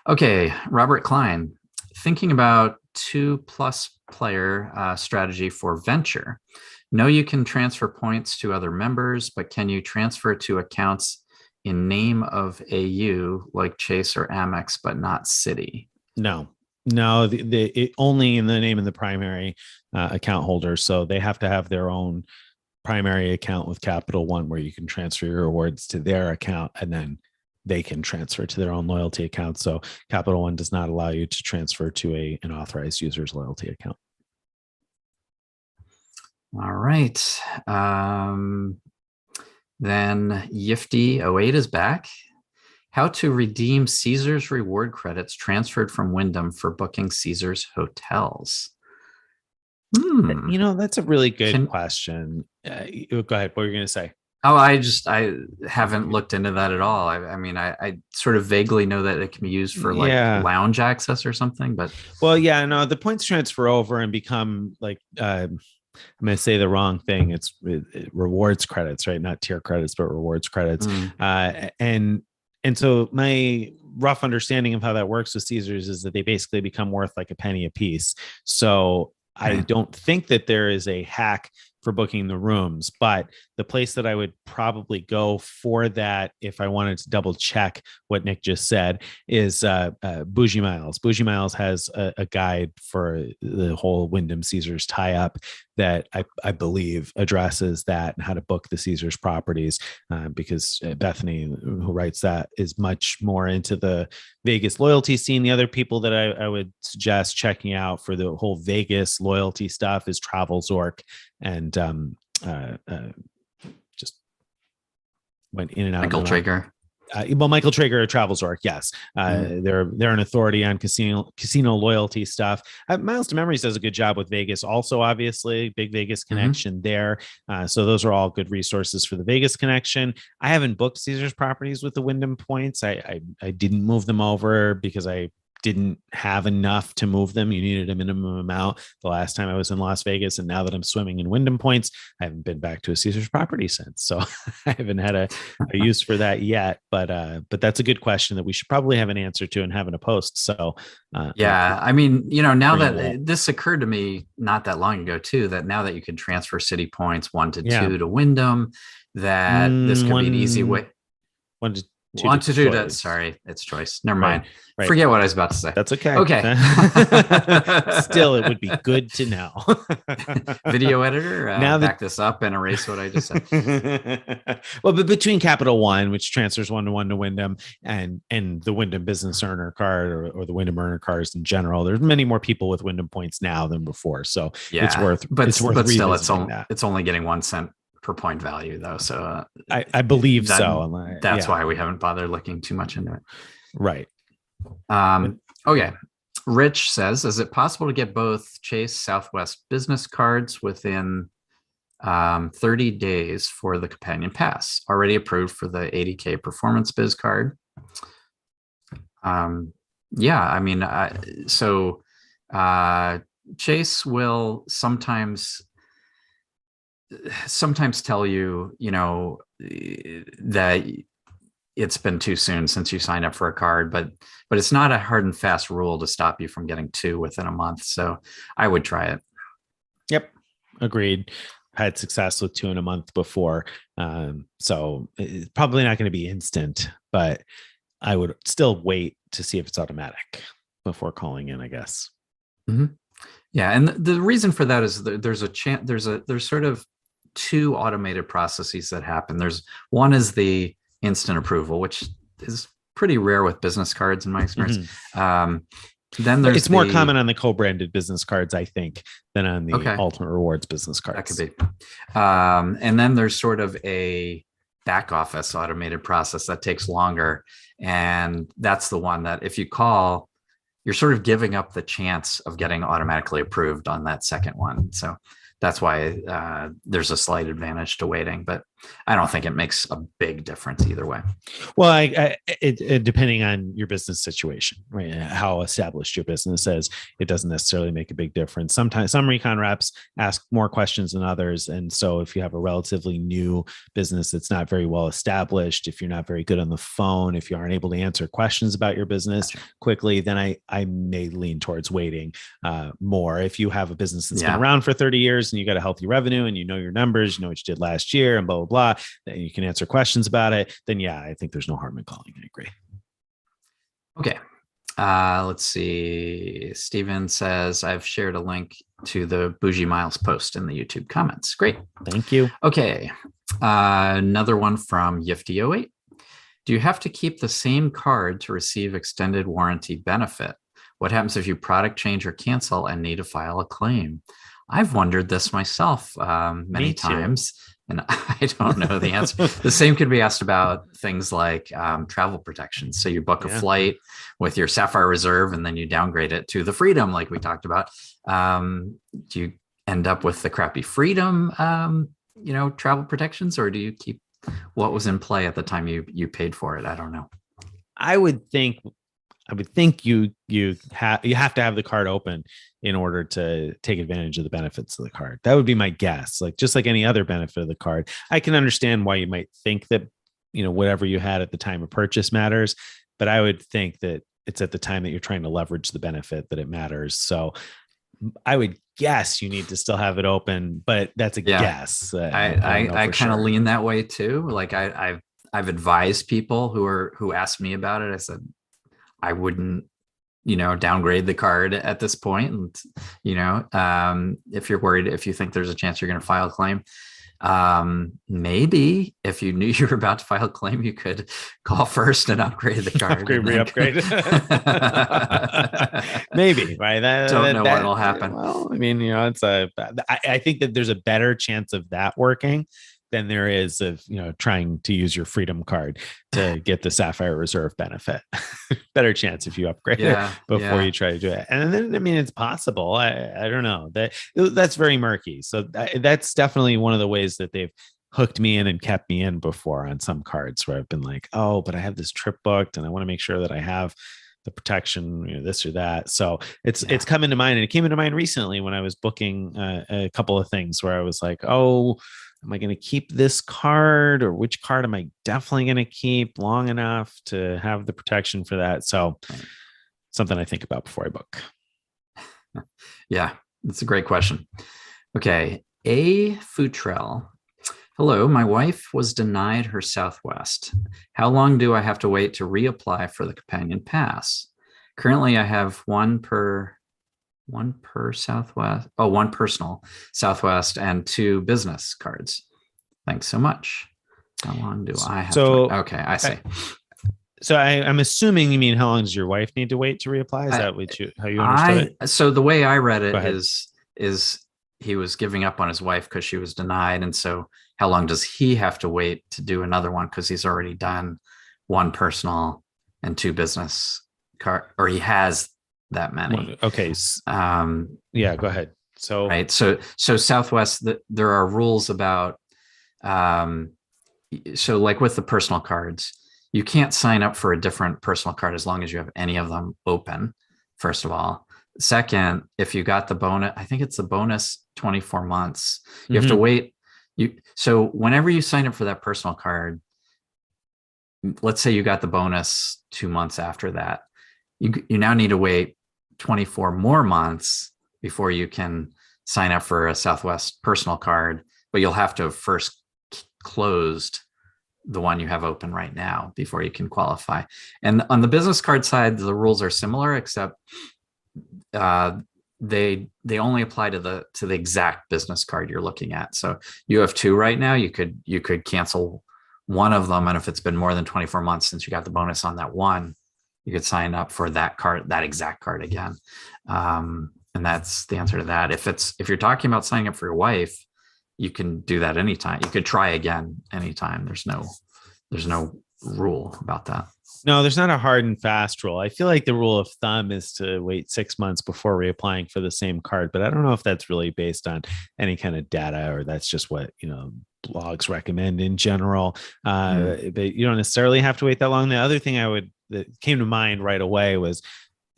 Okay. Robert Klein, thinking about 2+ player strategy for venture. Know you can transfer points to other members, but can you transfer to accounts in name of AU like Chase or Amex, but not Citi? No, it only in the name of the primary account holder. So they have to have their own primary account with Capital One where you can transfer your rewards to their account, and then they can transfer to their own loyalty account. So Capital One does not allow you to transfer to an authorized user's loyalty account. All right. Then Yifty08 is back. How to redeem Caesars reward credits transferred from Wyndham for booking Caesars hotels. That's a really good question. Go ahead. What were you going to say? Oh, I haven't looked into that at all. I sort of vaguely know that it can be used for lounge access or something, but the points transfer over and become like, I'm going to say the wrong thing. It's rewards credits, right? Not tier credits, but rewards credits. And so my rough understanding of how that works with Caesars is that they basically become worth like a penny a piece. So I don't think that there is a hack for booking the rooms, but the place that I would probably go for that, if I wanted to double check what Nick just said, is Bougie Miles. Bougie Miles has a guide for the whole Wyndham Caesars tie up. that I believe addresses that and how to book the Caesars properties, because Bethany, who writes that, is much more into the Vegas loyalty scene. The other people that I would suggest checking out for the whole Vegas loyalty stuff is TravelZork and just went in and out. Michael Traeger. Michael Traeger at TravelZork, yes. They're an authority on casino loyalty stuff. Miles to Memories does a good job with Vegas also, obviously. Big Vegas connection there. So those are all good resources for the Vegas connection. I haven't booked Caesars properties with the Wyndham points. I didn't move them over because I didn't have enough to move them. You needed a minimum amount the last time I was in Las Vegas. And now that I'm swimming in Wyndham points, I haven't been back to a Caesars property since. So I haven't had a use for that yet. But that's a good question that we should probably have an answer to and have in a post. So yeah, I mean, now that this occurred to me not that long ago too, that now that you can transfer city points 1 to 2 to Wyndham, that this could be an easy way. 1 to 2 sorry, it's choice. Never mind. Right. Forget what I was about to say. That's okay. Okay. Still, it would be good to know. Video editor, back this up and erase what I just said. Well, but between Capital One, which transfers 1-to-1 to Wyndham, and the Wyndham Business Earner Card or the Wyndham Earner Cards in general, there's many more people with Wyndham points now than before. So it's worth. But still, it's it's only getting 1 cent per point value though. So I believe so. That's why we haven't bothered looking too much into it. Right. Okay. Rich says, is it possible to get both Chase SWest business cards within 30 days for the companion pass? Already approved for the 80K Performance Biz card. Yeah, I mean, Chase will sometimes tell you, that it's been too soon since you signed up for a card, but it's not a hard and fast rule to stop you from getting 2 within a month. So I would try it. Yep. Agreed. Had success with 2 in a month before. So it's probably not going to be instant, but I would still wait to see if it's automatic before calling in, I guess. Mm-hmm. Yeah. And the reason for that is there's sort of 2 automated processes that happen. One is the instant approval, which is pretty rare with business cards in my experience. Then it's more common on the co-branded business cards, I think, than on the Ultimate Rewards business cards. That could be. And then there's sort of a back office automated process that takes longer. And that's the one that if you call, you're sort of giving up the chance of getting automatically approved on that second one. So that's why there's a slight advantage to waiting, but I don't think it makes a big difference either way. Well, it depending on your business situation, right? How established your business is, it doesn't necessarily make a big difference. Sometimes some recon reps ask more questions than others. And so if you have a relatively new business that's not very well established, if you're not very good on the phone, if you aren't able to answer questions about your business quickly, then I may lean towards waiting more. If you have a business that's been around for 30 years and you got a healthy revenue and you know your numbers, you know what you did last year and blah, blah, blah, and you can answer questions about it, then I think there's no harm in calling. I agree. Okay. Let's see. Steven says, I've shared a link to the Bougie Miles post in the YouTube comments. Great. Thank you. Okay. Another one from Yifty08. Do you have to keep the same card to receive extended warranty benefit? What happens if you product change or cancel and need to file a claim? I've wondered this myself many times, and I don't know the answer. The same could be asked about things like travel protections. So you book a flight with your Sapphire Reserve, and then you downgrade it to the Freedom, like we talked about. Do you end up with the crappy Freedom, travel protections, or do you keep what was in play at the time you paid for it? I don't know. I would think you have to have the card open in order to take advantage of the benefits of the card. That would be my guess. Like just like any other benefit of the card, I can understand why you might think that, whatever you had at the time of purchase matters, but I would think that it's at the time that you're trying to leverage the benefit that it matters. So I would guess you need to still have it open, but that's a guess. I kind of lean that way too. Like I've advised people who asked me about it. I said, I wouldn't downgrade the card at this point. And, if you're worried, if you think there's a chance you're going to file a claim, maybe if you knew you were about to file a claim, you could call first and upgrade the card. Re-upgrade. Maybe, right? Don't know what will happen. Well, I mean, I think that there's a better chance of that working than there is of, trying to use your Freedom card to get the Sapphire Reserve benefit. Better chance if you upgrade it before you try to do it. And then, I mean, it's possible. I don't know, that's very murky. So that's definitely one of the ways that they've hooked me in and kept me in before on some cards, where I've been like, oh, but I have this trip booked and I want to make sure that I have the protection, this or that. So it's come into mind, and it came into mind recently when I was booking a couple of things where I was like, oh, am I going to keep this card, or which card am I definitely going to keep long enough to have the protection for that? So something I think about before I book. Yeah, that's a great question. Okay. A Futrell. Hello, my wife was denied her SWest. How long do I have to wait to reapply for the companion pass? Currently, I have one SWest. Oh, one personal SWest and 2 business cards. Thanks so much. How long do I have to wait? Okay, I see. So I'm assuming you mean how long does your wife need to wait to reapply? Is that how you understood it? So the way I read it is he was giving up on his wife because she was denied. And so how long does he have to wait to do another one? Because he's already done 1 personal and 2 business card, or he has that many. Okay. Yeah, go ahead. So, right. So SWest, there are rules about, so like with the personal cards, you can't sign up for a different personal card as long as you have any of them open, first of all. Second, if you got the bonus, I think it's the bonus 24 months, you have to wait. So whenever you sign up for that personal card, let's say you got the bonus 2 months after that, you now need to wait 24 more months before you can sign up for a SWest personal card, but you'll have to have first closed the one you have open right now before you can qualify. And on the business card side, the rules are similar, except they only apply to the exact business card you're looking at. So you have 2 right now. You could cancel one of them, and if it's been more than 24 months since you got the bonus on that one, you could sign up for that card, that exact card again. And that's the answer to that. If you're talking about signing up for your wife, you can do that anytime. You could try again anytime. There's no rule about that. No, there's not a hard and fast rule. I feel like the rule of thumb is to wait 6 months before reapplying for the same card, but I don't know if that's really based on any kind of data, or that's just what, blogs recommend in general. But you don't necessarily have to wait that long. The other thing that came to mind right away was,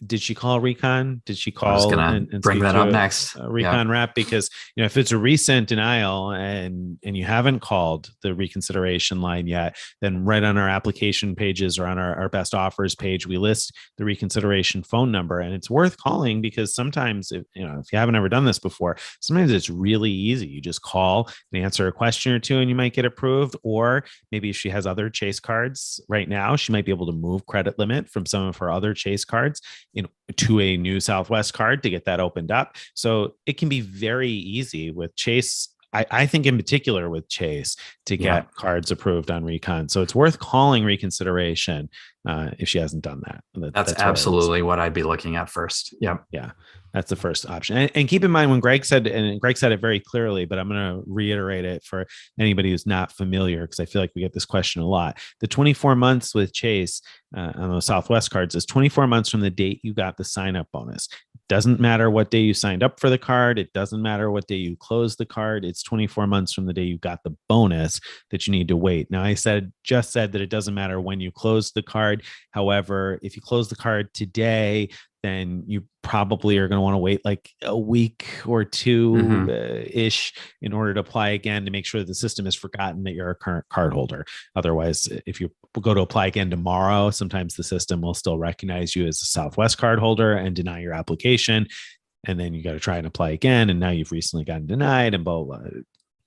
did she call recon? Did she call? I was going to bring that up next. Recon rep, because if it's a recent denial and you haven't called the reconsideration line yet, then right on our application pages or on our best offers page, we list the reconsideration phone number, and it's worth calling, because sometimes if you haven't ever done this before, sometimes it's really easy. You just call and answer a question or two, and you might get approved. Or maybe if she has other Chase cards right now, she might be able to move credit limit from some of her other Chase cards to a new SWest card to get that opened up. So it can be very easy with Chase. I think in particular with Chase to get cards approved on recon. So it's worth calling reconsideration if she hasn't done that. That's absolutely what I'd be looking at first. Yep. Yeah. That's the first option. And keep in mind when Greg said it very clearly, but I'm going to reiterate it for anybody who's not familiar, because I feel like we get this question a lot. The 24 months with Chase on those SWest cards is 24 months from the date you got the sign-up bonus. Doesn't matter what day you signed up for the card. It doesn't matter what day you closed the card. It's 24 months from the day you got the bonus that you need to wait. Now, I just said that it doesn't matter when you closed the card. However, if you close the card today, then you probably are going to want to wait like a week or two ish in order to apply again, to make sure the system has forgotten that you're a current card holder. Otherwise, if you go to apply again tomorrow, sometimes the system will still recognize you as a SWest card holder and deny your application. And then you got to try and apply again. And now you've recently gotten denied and blah, blah, blah.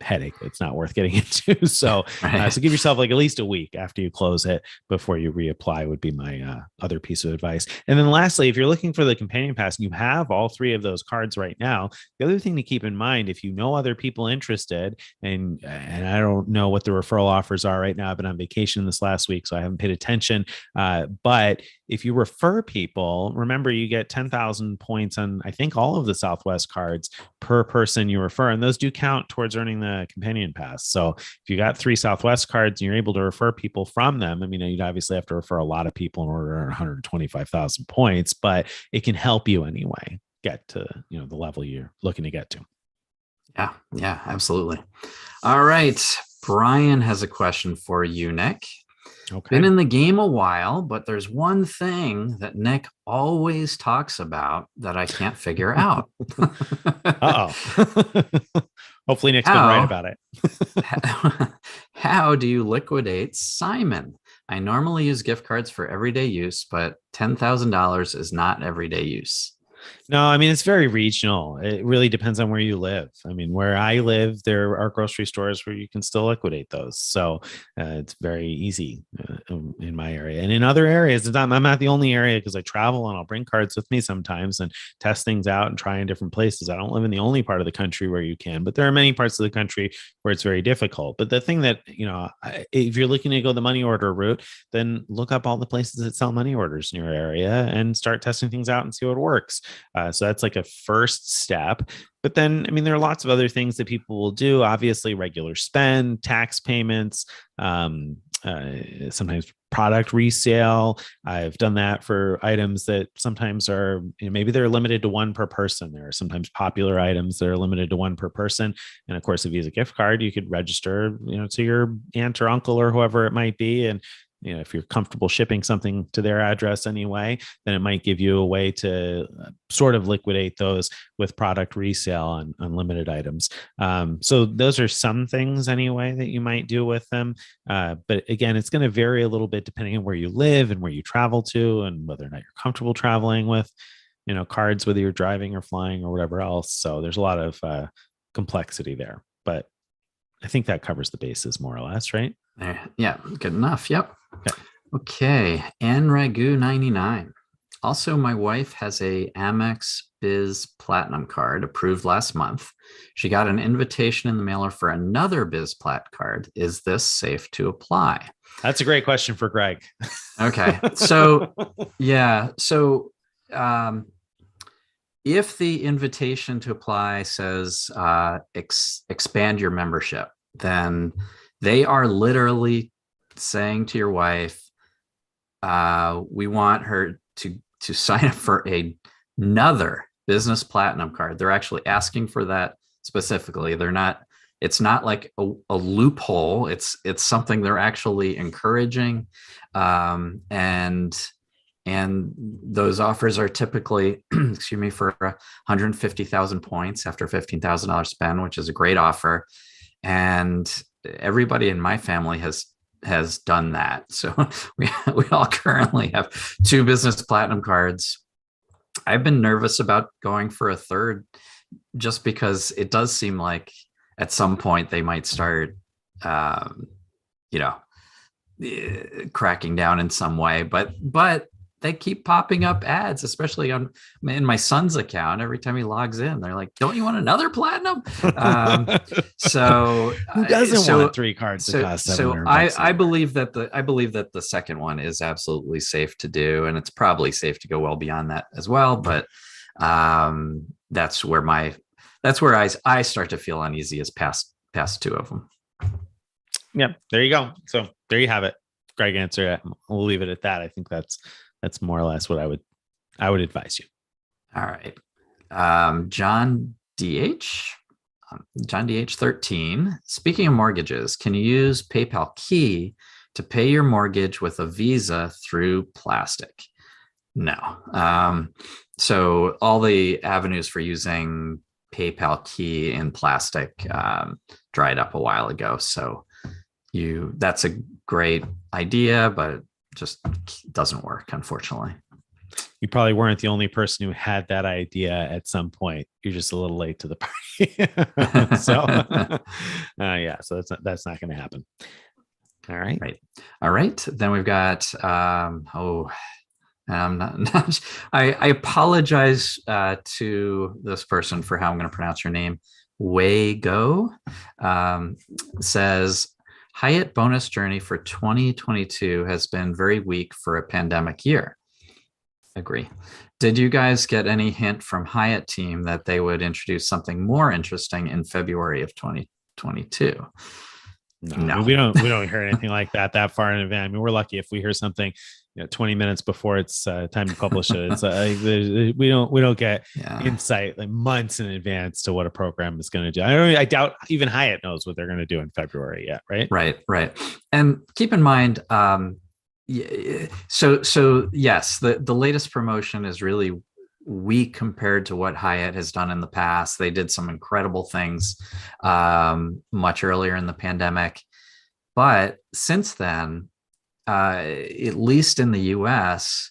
headache that's not worth getting into. So, Right. so give yourself like at least a week after you close it before you reapply would be my other piece of advice. And then lastly, if you're looking for the companion pass and you have all three of those cards right now, the other thing to keep in mind, if you know other people interested, and I don't know what the referral offers are right now. I've been on vacation this last week, so I haven't paid attention. But if you refer people, remember you get 10,000 points on, I think, all of the Southwest cards per person you refer. And those do count towards earning the companion pass. So if you got 3 Southwest cards and you're able to refer people from them, I mean, you'd obviously have to refer a lot of people in order to earn 125,000 points, but it can help you anyway get to, the level you're looking to get to. Yeah, absolutely. All right. Brian has a question for you, Nick. Okay. Been in the game a while, but there's one thing that Nick always talks about that I can't figure out. Hopefully Nick's been right about it. How do you liquidate Simon? I normally use gift cards for everyday use, but $10,000 is not everyday use. No, I mean, it's very regional. It really depends on where you live. I mean, where I live, there are grocery stores where you can still liquidate those. So it's very easy in my area. And in other areas, I'm not the only area because I travel and I'll bring cards with me sometimes and test things out and try in different places. I don't live in the only part of the country where you can, but there are many parts of the country where it's very difficult. But the thing that, if you're looking to go the money order route, then look up all the places that sell money orders in your area and start testing things out and see what works. So that's like a first step. But then, I mean, there are lots of other things that people will do. Obviously, regular spend, tax payments, sometimes product resale. I've done that for items that sometimes are, maybe they're limited to one per person. There are sometimes popular items that are limited to one per person. And of course, if you use a gift card, you could register, to your aunt or uncle or whoever it might be. And if you're comfortable shipping something to their address anyway, then it might give you a way to sort of liquidate those with product resale on unlimited items. So those are some things anyway that you might do with them. But again, it's going to vary a little bit depending on where you live and where you travel to and whether or not you're comfortable traveling with, cards, whether you're driving or flying or whatever else. So there's a lot of complexity there, but I think that covers the bases more or less, right? Yeah, good enough. Yep. Okay. N Ragu 99. Also, my wife has a Amex Biz Platinum card approved last month. She got an invitation in the mailer for another Biz Plat card. Is this safe to apply? That's a great question for Greg. Okay. So, yeah. So, if the invitation to apply says expand your membership, then they are literally saying to your wife, we want her to sign up for another business platinum card. They're actually asking for that specifically. It's not like a loophole. It's something they're actually encouraging. And those offers are typically, for 150,000 points after $15,000 spend, which is a great offer. And everybody in my family has done that. So we all currently have 2 business platinum cards. I've been nervous about going for a third just because it does seem like at some point they might start, cracking down in some way, but they keep popping up ads, especially in my son's account. Every time he logs in, they're like, "Don't you want another platinum?" So who doesn't want 3 cards that cost $700? So I believe that the second one is absolutely safe to do, and it's probably safe to go well beyond that as well. But that's where I start to feel uneasy is past 2 of them. Yeah, there you go. So there you have it. Greg answered it. We'll leave it at that. I think that's more or less what I would advise you. All right. John DH 13. Speaking of mortgages, can you use PayPal Key to pay your mortgage with a Visa through Plastiq? No. So all the avenues for using PayPal Key in Plastiq dried up a while ago. So that's a great idea, but just doesn't work, unfortunately. You probably weren't the only person who had that idea at some point. You're just a little late to the party. So that's not going to happen. All right. Right. All right. Then we've got, I'm not I apologize to this person for how I'm going to pronounce your name. Waygo says, Hyatt Bonus Journey for 2022 has been very weak for a pandemic year. Agree. Did you guys get any hint from Hyatt team that they would introduce something more interesting in February of 2022? No. We don't hear anything like that far in advance. I mean, we're lucky if we hear something 20 minutes before it's time to publish it. It's we don't get insight like months in advance to what a program is going to do. I doubt even Hyatt knows what they're going to do in February yet. Right. And keep in mind, so yes, the latest promotion is really weak compared to what Hyatt has done in the past. They did some incredible things much earlier in the pandemic, but since then, at least in the US,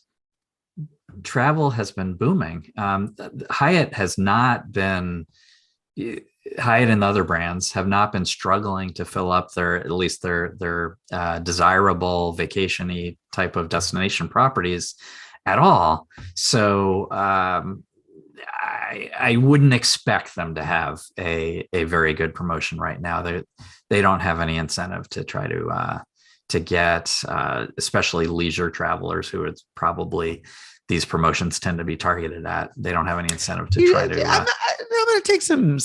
travel has been booming. Hyatt and the other brands have not been struggling to fill up their desirable vacation-y type of destination properties at all. So I wouldn't expect them to have a very good promotion right now. They don't have any incentive to try to get especially leisure travelers who it's probably these promotions tend to be targeted at. They don't have any incentive to try to. I'm going to take some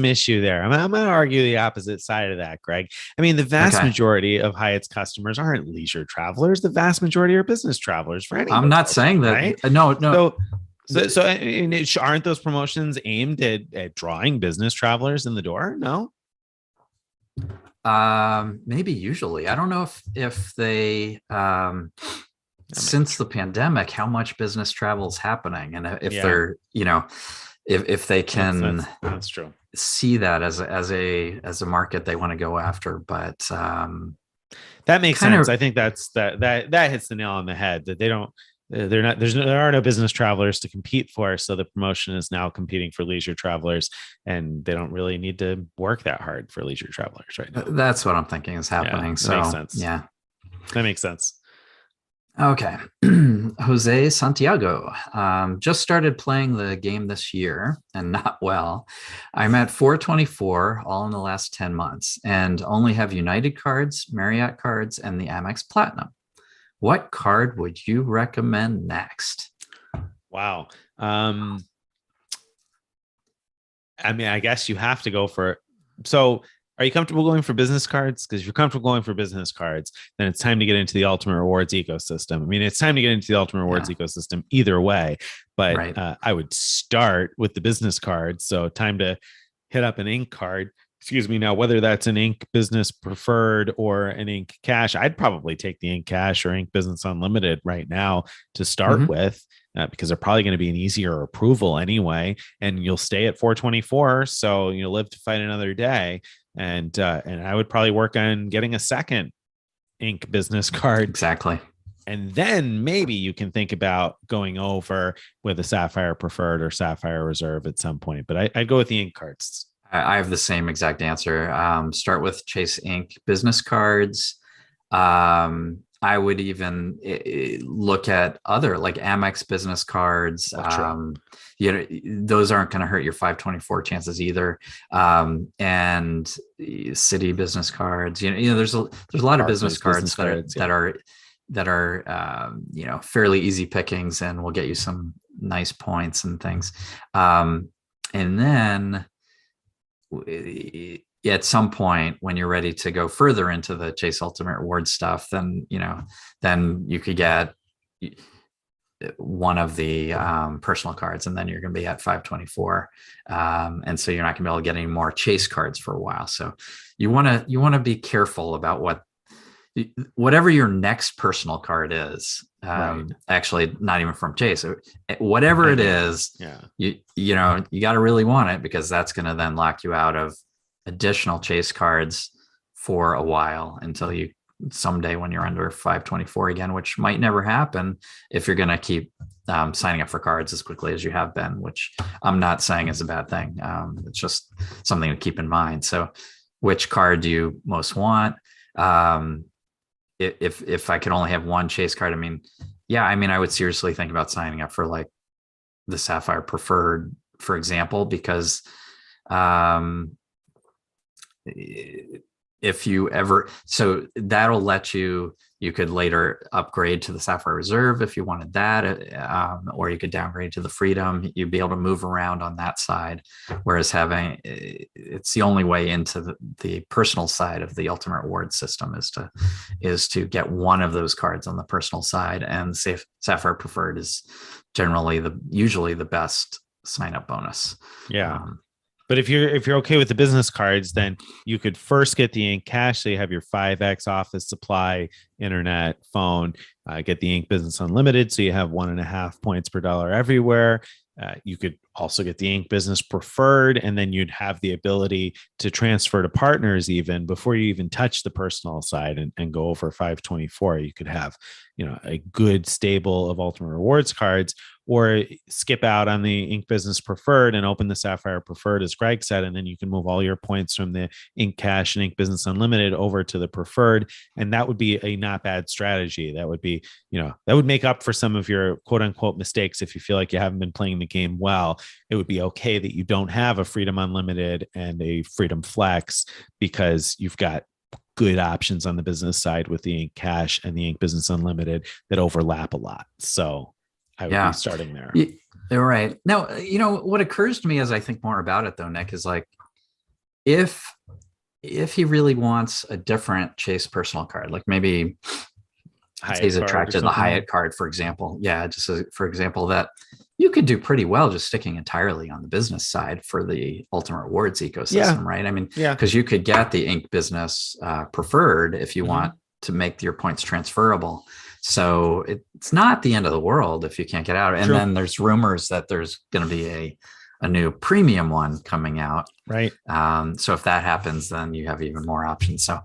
issue there. I'm going to argue the opposite side of that, Greg. I mean, the vast majority of Hyatt's customers aren't leisure travelers. The vast majority are business travelers. For any I'm not saying that. Right? No. So aren't those promotions aimed at drawing business travelers in the door? No. Maybe usually. I don't know if they since the pandemic, how much business travel is happening, and if they're if they can that's true, see that as a market they want to go after. But that makes sense. I think that hits the nail on the head, that there are no business travelers to compete for, so the promotion is now competing for leisure travelers, and they don't really need to work that hard for leisure travelers right now. That's what I'm thinking is happening. That makes sense. Yeah, that makes sense. Okay. Jose Santiago just started playing the game this year and not well. I'm at 424 all in the last 10 months and only have United cards, Marriott cards, and the Amex Platinum. What card would you recommend next? Wow. I mean, I guess you have to go for, so are you comfortable going for business cards? Because if you're comfortable going for business cards, then it's time to get into the Ultimate Rewards ecosystem. I mean, it's time to get into the Ultimate Rewards ecosystem either way, but I would start with the business cards. So time to hit up an Ink card. Excuse me. Now, whether that's an Ink Business Preferred or an Ink Cash, I'd probably take the Ink Cash or Ink Business Unlimited right now to start with, because they're probably going to be an easier approval anyway, and you'll stay at 424, so you'll live to fight another day. And I would probably work on getting a second Ink business card. Exactly. And then maybe you can think about going over with a Sapphire Preferred or Sapphire Reserve at some point. But I'd go with the Ink cards. I have the same exact answer. Start with Chase Ink business cards. I would even look at other like Amex business cards. Those aren't going to hurt your 524 chances either. And citi business cards. There's a lot of business cards that are fairly easy pickings and will get you some nice points and things. And then at some point when you're ready to go further into the Chase Ultimate Rewards stuff, then you could get one of the personal cards, and then you're going to be at 524. And so you're not going to be able to get any more Chase cards for a while. So you want to be careful about whatever your next personal card is. Actually, not even from Chase, whatever it is, you got to really want it, because that's going to then lock you out of additional Chase cards for a while until you someday when you're under 524 again, which might never happen if you're going to keep signing up for cards as quickly as you have been, which I'm not saying is a bad thing. It's just something to keep in mind. So which card do you most want? If I could only have one Chase card, I would seriously think about signing up for like the Sapphire Preferred, for example, because if you ever, so that'll let you could later upgrade to the Sapphire Reserve if you wanted that, or you could downgrade to the Freedom. You'd be able to move around on that side, whereas it's the only way into the personal side of the Ultimate Reward system is to get one of those cards on the personal side, and Sapphire Preferred is usually the best sign up bonus. Yeah. But if you're okay with the business cards, then you could first get the Ink Cash. So you have your 5X office supply, internet, phone, get the Ink Business Unlimited. So you have 1.5 points per dollar everywhere. You could also get the Ink Business Preferred, and then you'd have the ability to transfer to partners even before you even touch the personal side and go over 524. You could have, a good stable of Ultimate Rewards cards, or skip out on the Ink Business Preferred and open the Sapphire Preferred, as Greg said, and then you can move all your points from the Ink Cash and Ink Business Unlimited over to the Preferred, and that would be a not bad strategy. That would be, that would make up for some of your quote unquote mistakes. If you feel like you haven't been playing the game well, it would be okay that you don't have a Freedom Unlimited and a Freedom Flex, because you've got good options on the business side with the Ink Cash and the Ink Business Unlimited that overlap a lot. So I would be starting there. You're right. Now, what occurs to me as I think more about it though, Nick, is like, if he really wants a different Chase personal card, like maybe he's attracted to the Hyatt card, for example. Yeah. Just for example, that you could do pretty well just sticking entirely on the business side for the Ultimate Rewards ecosystem, right? Because you could get the Ink Business Preferred if you want to make your points transferable. So it's not the end of the world if you can't get out. And then there's rumors that there's going to be a new premium one coming out. Right. So if that happens, then you have even more options. So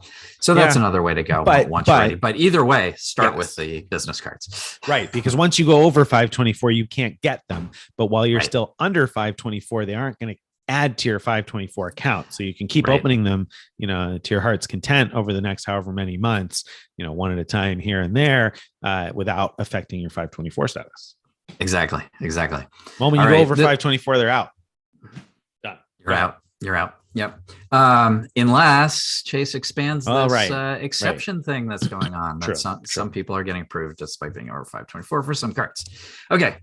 that's another way to go once you're ready. But either way, start with the business cards. Right. Because once you go over 524, you can't get them. But while you're still under 524, they aren't going to add to your 524 account. So you can keep opening them, to your heart's content over the next however many months, one at a time here and there, without affecting your 524 status. Exactly. Well, when you go over 524, they're out. Done. You're out. Yep. Unless Chase expands this exception thing that's going on. That some people are getting approved just by being over 524 for some cards. Okay.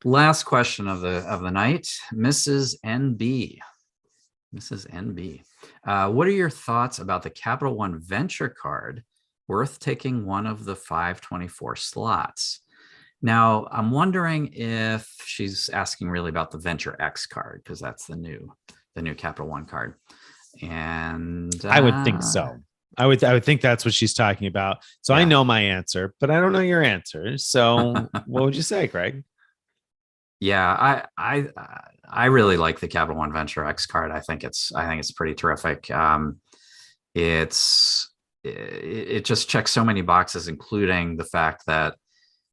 Last question of the night, Mrs. NB. What are your thoughts about the Capital One Venture card worth taking one of the 524 slots? Now, I'm wondering if she's asking really about the Venture X card, because that's the new Capital One card. And I would think so. I would think that's what she's talking about. So I know my answer, but I don't know your answer. So what would you say, Greg? Yeah, I really like the Capital One Venture X card. I think it's pretty terrific. It just checks so many boxes, including the fact that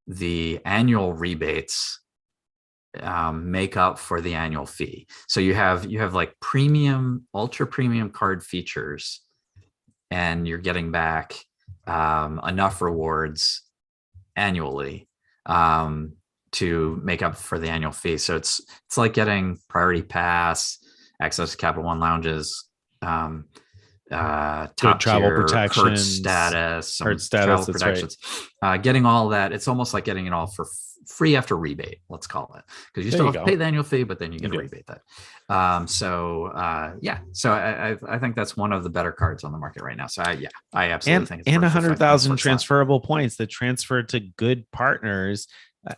the annual rebates make up for the annual fee. So you have like premium, ultra premium card features, and you're getting back enough rewards annually to make up for the annual fee. So it's like getting priority pass, access to Capital One lounges, top travel tier, protections, Hertz status, travel protections, getting all that. It's almost like getting it all for free after rebate, let's call it, because you still have to pay the annual fee, but then you get a rebate that. So I think that's one of the better cards on the market right now. So I absolutely think it's and 100,000 transferable points that transfer to good partners.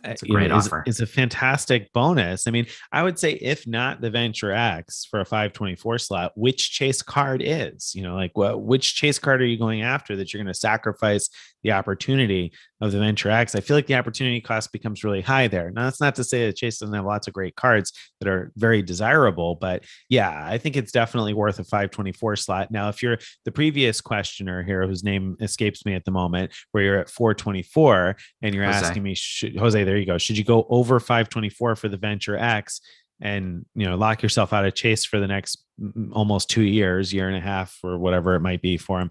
It's a great offer. It's a fantastic bonus. I mean, I would say if not the Venture X for a 524 slot, which Chase card is, which Chase card are you going after that you're going to sacrifice the opportunity of the Venture X, I feel like the opportunity cost becomes really high there. Now, that's not to say that Chase doesn't have lots of great cards that are very desirable, but yeah, I think it's definitely worth a 524 slot. Now, if you're the previous questioner here, whose name escapes me at the moment, where you're at 424 and you're Jose. asking me, Jose, there you go. Should you go over 524 for the Venture X and, lock yourself out of Chase for the next almost 2 years, year and a half, or whatever it might be for him?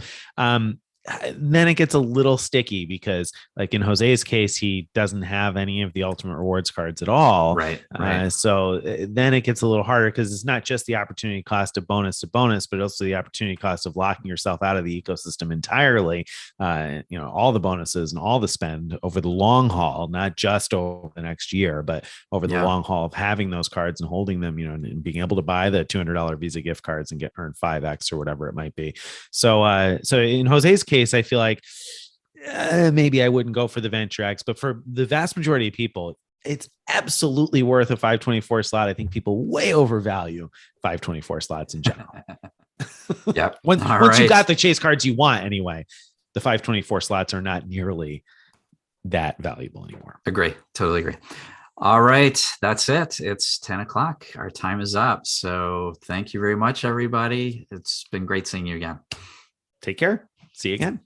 Then it gets a little sticky because, like in Jose's case, he doesn't have any of the ultimate rewards cards at all. Right. So then it gets a little harder because it's not just the opportunity cost of bonus to bonus, but also the opportunity cost of locking yourself out of the ecosystem entirely. All the bonuses and all the spend over the long haul, not just over the next year, but over the long haul of having those cards and holding them, and being able to buy the $200 Visa gift cards and earn 5x or whatever it might be. So in Jose's case, I feel like maybe I wouldn't go for the Venture X, but for the vast majority of people, it's absolutely worth a 524 slot. I think people way overvalue 524 slots in general. Yep. Once you got the Chase cards you want anyway, the 524 slots are not nearly that valuable anymore. Agree. Totally agree. All right. That's it. It's 10 o'clock. Our time is up. So thank you very much, everybody. It's been great seeing you again. Take care. See you again.